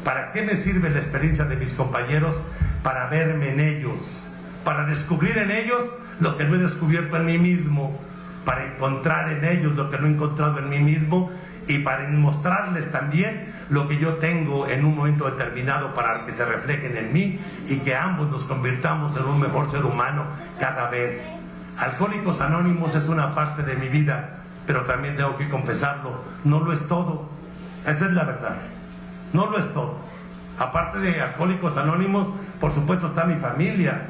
¿Para qué me sirve la experiencia de mis compañeros? Para verme en ellos, para descubrir en ellos lo que no he descubierto en mí mismo, para encontrar en ellos lo que no he encontrado en mí mismo, y para mostrarles también lo que yo tengo en un momento determinado para que se reflejen en mí y que ambos nos convirtamos en un mejor ser humano cada vez. Alcohólicos Anónimos es una parte de mi vida, pero también tengo que confesarlo, no lo es todo. Esa es la verdad, no lo es todo. Aparte de Alcohólicos Anónimos, por supuesto está mi familia,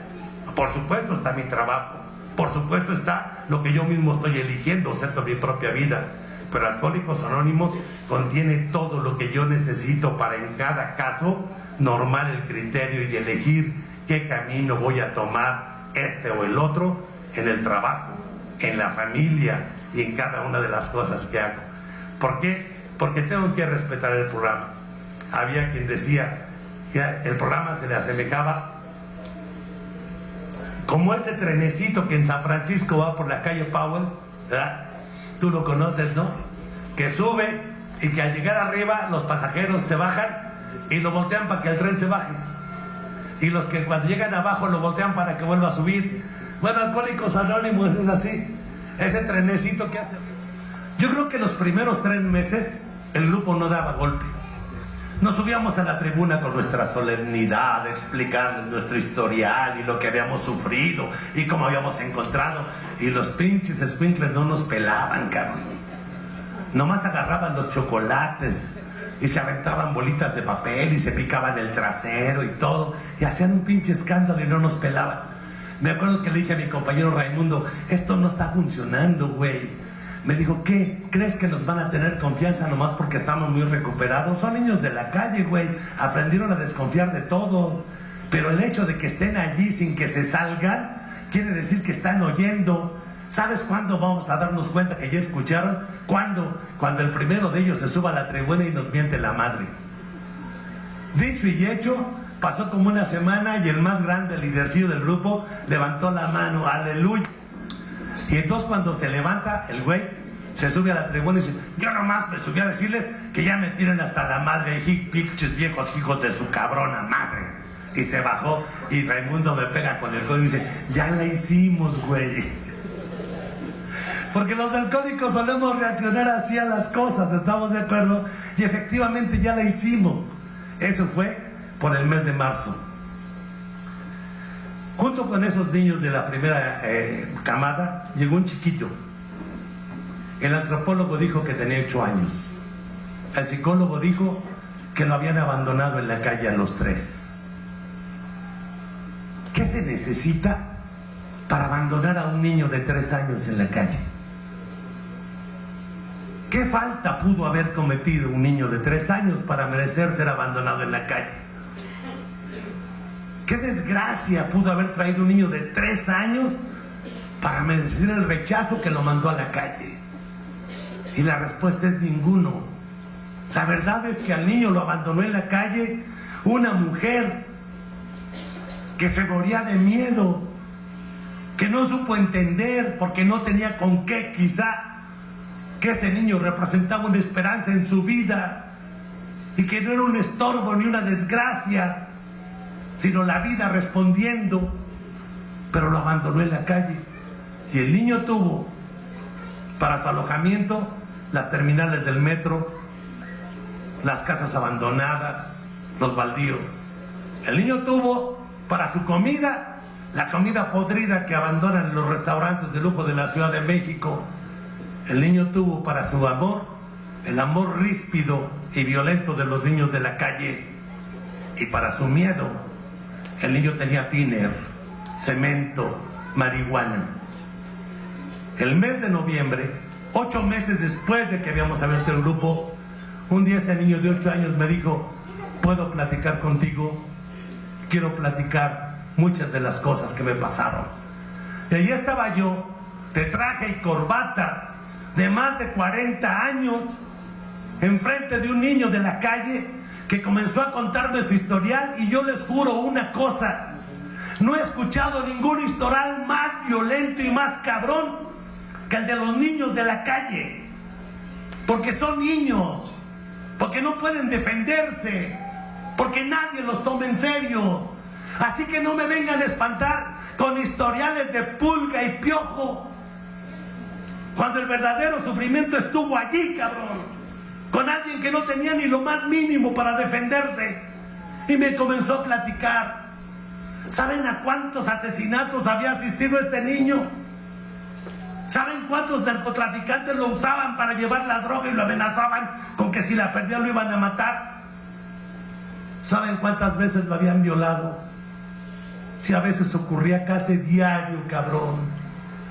por supuesto está mi trabajo, por supuesto está lo que yo mismo estoy eligiendo ser con mi propia vida. Pero Alcohólicos Anónimos contiene todo lo que yo necesito para en cada caso normar el criterio y elegir qué camino voy a tomar, este o el otro, en el trabajo, en la familia y en cada una de las cosas que hago. ¿Por qué? Porque tengo que respetar el programa. Había quien decía que el programa se le asemejaba como ese trenecito que en San Francisco va por la calle Powell, ¿verdad? Tú lo conoces, ¿no? Que sube y que al llegar arriba los pasajeros se bajan y lo voltean para que el tren se baje. Y los que cuando llegan abajo lo voltean para que vuelva a subir. Bueno, Alcohólicos Anónimos es así, ese trenecito que hace. Yo creo que los primeros 3 meses el grupo no daba golpe. Nos subíamos a la tribuna con nuestra solemnidad, explicarles nuestro historial y lo que habíamos sufrido y cómo habíamos encontrado. Y los pinches escuincles no nos pelaban, cabrón. Nomás agarraban los chocolates y se aventaban bolitas de papel y se picaban el trasero y todo. Y hacían un pinche escándalo y no nos pelaban. Me acuerdo que le dije a mi compañero Raimundo, esto no está funcionando, güey. Me dijo, ¿qué? ¿Crees que nos van a tener confianza nomás porque estamos muy recuperados? Son niños de la calle, güey. Aprendieron a desconfiar de todos. Pero el hecho de que estén allí sin que se salgan, quiere decir que están oyendo. ¿Sabes cuándo vamos a darnos cuenta que ya escucharon? ¿Cuándo? Cuando el primero de ellos se suba a la tribuna y nos miente la madre. Dicho y hecho, pasó como una semana y el más grande, el lidercillo del grupo, levantó la mano, aleluya. Y entonces cuando se levanta el güey, se sube a la tribuna y dice, yo nomás me subí a decirles que ya me tienen hasta la madre, pinches viejos hijos de su cabrona madre. Y se bajó y Raimundo me pega con el codo y dice, ya la hicimos, güey. Porque los alcohólicos solemos reaccionar así a las cosas, ¿estamos de acuerdo? Y efectivamente ya la hicimos. Eso fue por el mes de marzo. Junto con esos niños de la primera camada, llegó un chiquito. El antropólogo dijo que tenía 8 años. El psicólogo dijo que lo habían abandonado en la calle a los 3. ¿Qué se necesita para abandonar a un niño de 3 años en la calle? ¿Qué falta pudo haber cometido un niño de 3 años para merecer ser abandonado en la calle? ¿Qué desgracia pudo haber traído un niño de 3 años para merecer el rechazo que lo mandó a la calle? Y la respuesta es ninguno. La verdad es que al niño lo abandonó en la calle una mujer que se moría de miedo, que no supo entender porque no tenía con qué, quizá, que ese niño representaba una esperanza en su vida y que no era un estorbo ni una desgracia, sino la vida respondiendo, pero lo abandonó en la calle. Y el niño tuvo para su alojamiento las terminales del metro, las casas abandonadas, los baldíos. El niño tuvo para su comida la comida podrida que abandonan en los restaurantes de lujo de la Ciudad de México. El niño tuvo para su amor el amor ríspido y violento de los niños de la calle. Y para su miedo, el niño tenía tiner, cemento, marihuana. El mes de noviembre, 8 meses después de que habíamos abierto el grupo, un día ese niño de 8 años me dijo: ¿puedo platicar contigo? Quiero platicar muchas de las cosas que me pasaron. Y allí estaba yo, de traje y corbata, de más de 40 años, enfrente de un niño de la calle que comenzó a contarme su historial. Y yo les juro una cosa: no he escuchado ningún historial más violento y más cabrón que el de los niños de la calle, porque son niños, porque no pueden defenderse, porque nadie los toma en serio. Así que no me vengan a espantar con historiales de pulga y piojo, cuando el verdadero sufrimiento estuvo allí, cabrón, con alguien que no tenía ni lo más mínimo para defenderse. Y me comenzó a platicar. ¿Saben a cuántos asesinatos había asistido este niño? ¿Saben cuántos narcotraficantes lo usaban para llevar la droga y lo amenazaban con que si la perdía lo iban a matar? ¿Saben cuántas veces lo habían violado? Si a veces ocurría casi diario, cabrón.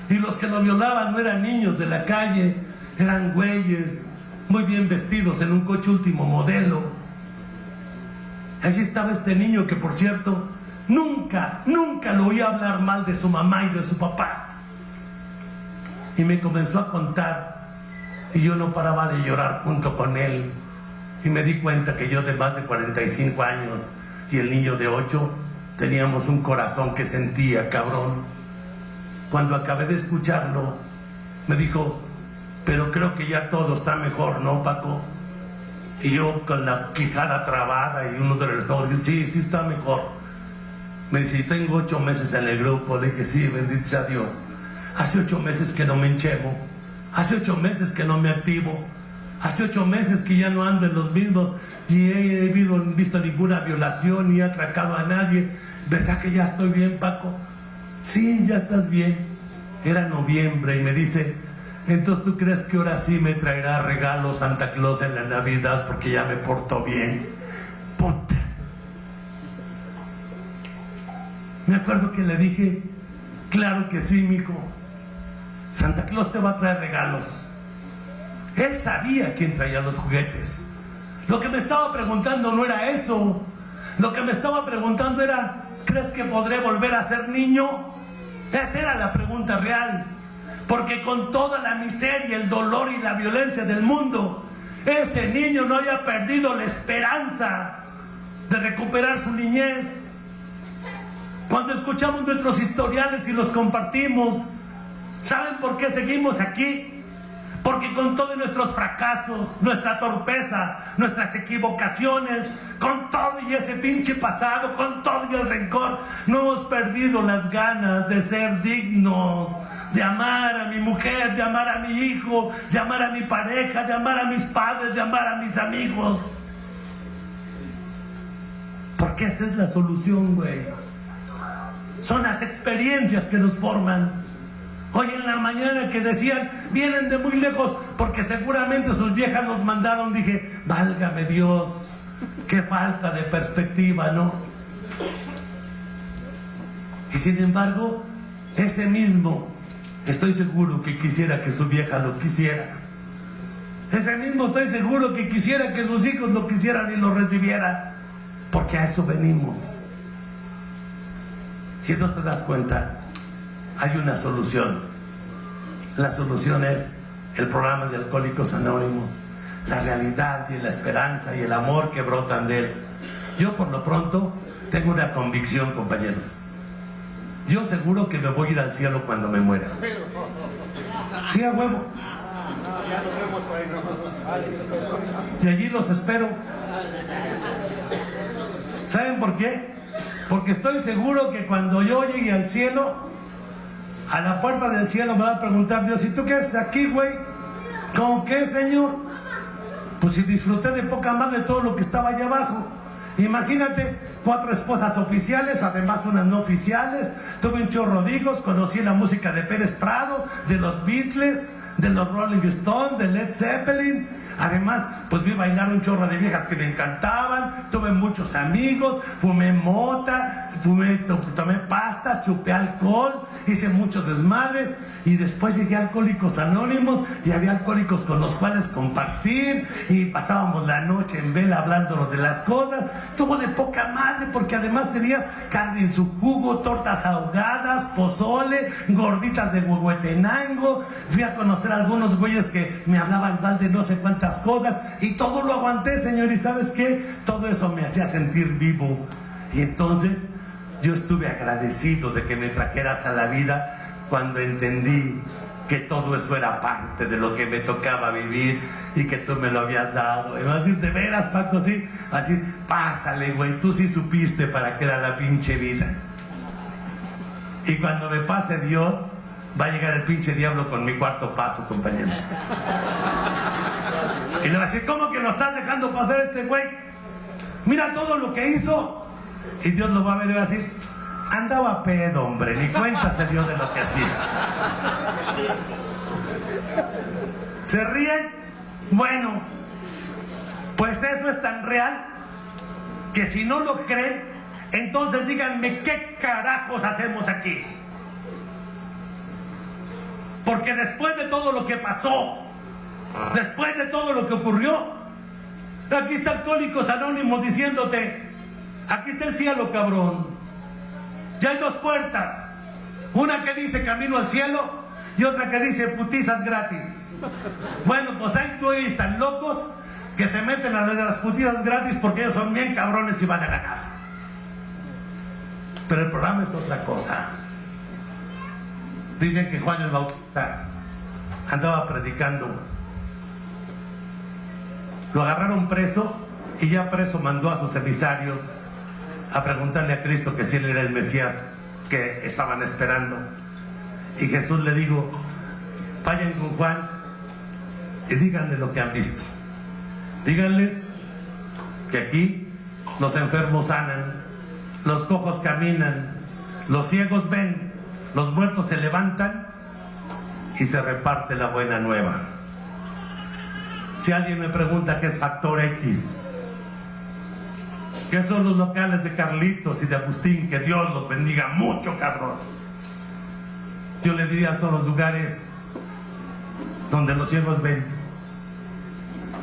Y los que lo violaban no eran niños de la calle, eran güeyes muy bien vestidos en un coche último modelo. Allí estaba este niño que, por cierto, nunca lo oí hablar mal de su mamá y de su papá. Y me comenzó a contar, y yo no paraba de llorar junto con él. Y me di cuenta que yo, de más de 45 años, y el niño de 8, teníamos un corazón que sentía, cabrón. Cuando acabé de escucharlo, me dijo: pero creo que ya todo está mejor, ¿no, Paco? Y yo, con la quijada trabada y uno de los ojos, dije: sí está mejor. Me dice: tengo 8 meses en el grupo. Le dije: sí, bendito sea Dios. Hace 8 meses que no me enchemo, hace 8 meses que no me activo, hace 8 meses que ya no ando en los mismos, ni he visto ninguna violación, ni he atracado a nadie. ¿Verdad que ya estoy bien, Paco? Sí, ya estás bien. Era noviembre y me dice: entonces ¿tú crees que ahora sí me traerá regalos Santa Claus en la Navidad porque ya me porto bien? Puta. Me acuerdo que le dije: claro que sí, mijo. Santa Claus te va a traer regalos. Él sabía quién traía los juguetes. Lo que me estaba preguntando no era eso. Lo que me estaba preguntando era: ¿crees que podré volver a ser niño? Esa era la pregunta real. Porque con toda la miseria, el dolor y la violencia del mundo, ese niño no había perdido la esperanza de recuperar su niñez. Cuando escuchamos nuestros historiales y los compartimos, ¿saben por qué seguimos aquí? Porque con todos nuestros fracasos, nuestra torpeza, nuestras equivocaciones, con todo y ese pinche pasado, con todo y el rencor, no hemos perdido las ganas de ser dignos, de amar a mi mujer, de amar a mi hijo, de amar a mi pareja, de amar a mis padres, de amar a mis amigos. Porque esa es la solución, güey. Son las experiencias que nos forman. Hoy en la mañana que decían: vienen de muy lejos porque seguramente sus viejas los mandaron, dije: válgame Dios, qué falta de perspectiva, ¿no? Y sin embargo, ese mismo, estoy seguro que quisiera que su vieja lo quisiera. Ese mismo estoy seguro que quisiera que sus hijos lo quisieran y lo recibieran. Porque a eso venimos. Y entonces te das cuenta, hay una solución. La solución es el programa de Alcohólicos Anónimos, la realidad y la esperanza y el amor que brotan de él. Yo por lo pronto tengo una convicción, compañeros. Yo seguro que me voy a ir al cielo cuando me muera. Sí, a huevo. Y allí los espero. ¿Saben por qué? Porque estoy seguro que cuando yo llegue al cielo, a la puerta del cielo me va a preguntar Dios: ¿y tú qué haces aquí, güey? ¿Cómo qué, Señor? Pues si disfruté de poca madre de todo lo que estaba allá abajo. Imagínate, 4 esposas oficiales, además unas no oficiales, tuve un chorro de hijos, conocí la música de Pérez Prado, de los Beatles, de los Rolling Stones, de Led Zeppelin. Además, pues vi bailar un chorro de viejas que me encantaban, tuve muchos amigos, fumé mota, tomé pastas, chupé alcohol, hice muchos desmadres. Y después llegué a Alcohólicos Anónimos y había alcohólicos con los cuales compartir y pasábamos la noche en vela hablándonos de las cosas. Tuvo de poca madre porque además tenías carne en su jugo, tortas ahogadas, pozole, gorditas de Huehuetenango. Fui a conocer a algunos güeyes que me hablaban mal de no sé cuántas cosas y todo lo aguanté, Señor. ¿Y sabes qué? Todo eso me hacía sentir vivo. Y entonces yo estuve agradecido de que me trajeras a la vida cuando entendí que todo eso era parte de lo que me tocaba vivir y que tú me lo habías dado. Y me vas a decir: ¿de veras, Paco? Sí. Así, pásale, güey, tú sí supiste para qué era la pinche vida. Y cuando me pase Dios, va a llegar el pinche diablo con mi cuarto paso, compañeros. Y le va a decir: ¿cómo que lo estás dejando pasar este güey? Mira todo lo que hizo. Y Dios lo va a ver y va a decir: andaba pedo, hombre, ni cuenta se dio de lo que hacía. ¿Se ríen? Bueno, pues eso es tan real que si no lo creen, entonces díganme qué carajos hacemos aquí. Porque después de todo lo que pasó, después de todo lo que ocurrió, aquí está Alcohólicos Anónimos diciéndote: aquí está el cielo, cabrón. Ya hay 2 puertas, una que dice camino al cielo y otra que dice putizas gratis. Bueno, pues hay güeyes tan locos que se meten a las putizas gratis porque ellos son bien cabrones y van a ganar. Pero el programa es otra cosa. Dicen que Juan el Bautista andaba predicando, lo agarraron preso y ya preso mandó a sus emisarios a preguntarle a Cristo que si él era el Mesías que estaban esperando. Y Jesús le dijo: vayan con Juan y díganle lo que han visto. Díganles que aquí los enfermos sanan, los cojos caminan, los ciegos ven, los muertos se levantan y se reparte la buena nueva. Si alguien me pregunta qué es Factor X, ¿qué son los locales de Carlitos y de Agustín? Que Dios los bendiga mucho, cabrón. Yo le diría: son los lugares donde los ciegos ven,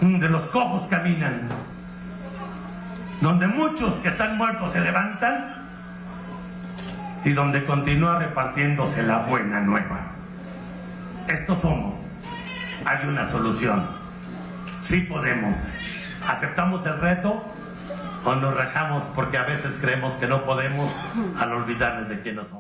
donde los cojos caminan, donde muchos que están muertos se levantan y donde continúa repartiéndose la buena nueva. Estos somos. Hay una solución. Sí podemos. ¿Aceptamos el reto o nos rajamos porque a veces creemos que no podemos al olvidarnos de quiénes somos?